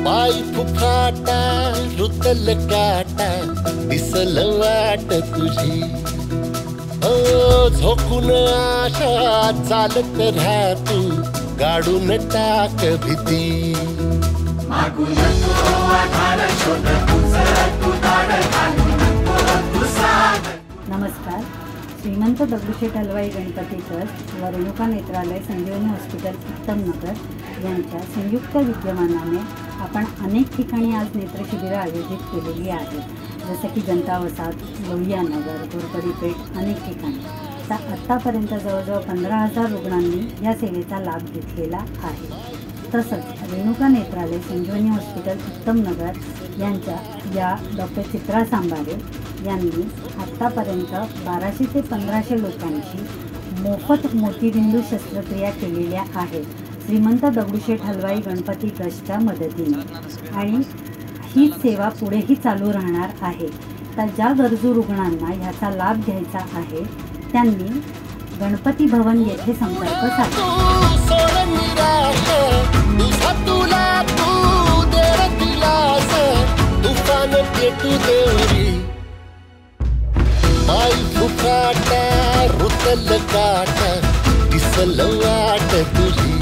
पाय फुफाटा रुतल काटा दिसल वाट तुझी झोकून आशा चालत राहा तू गाडून टाक भीती मागू नको आधार शोध तू दाड घालू नको तू साध. नमस्कार. श्रीमंत दगडूशेठ हलवाई गणपती ट्रस्ट व रेणुका नेत्रालय संजीवनी हॉस्पिटल उत्तमनगर यांच्या संयुक्त विद्यमानाने आपण अनेक ठिकाणी आज नेत्रशिबिरं आयोजित केलेली आहेत. जसं की जनता वसाहत, लोहियानगर, घोरपडीपेठ अनेक ठिकाणी. तर आत्तापर्यंत जवळजवळ 15,000 रुग्णांनी या सेवेचा लाभ घेतलेला आहे. तसंच रेणुका नेत्रालय संजीवनी हॉस्पिटल उत्तमनगर यांच्या या डॉक्टर चित्रा सांबारे यांनी आत्तापर्यंत 1200 ते 1500 लोकांची मोफत मोतीबिंदू शस्त्रक्रिया केलेल्या आहेत श्रीमंत दगडूशेठ हलवाई गणपती ट्रस्टच्या मदतीने. आणि ही सेवा पुढेही चालू राहणार आहे. तर ज्या गरजू रुग्णांना ह्याचा लाभ घ्यायचा आहे त्यांनी गणपती भवन येथे संपर्क साधा. रुतल काटा दिसल वाट तुझी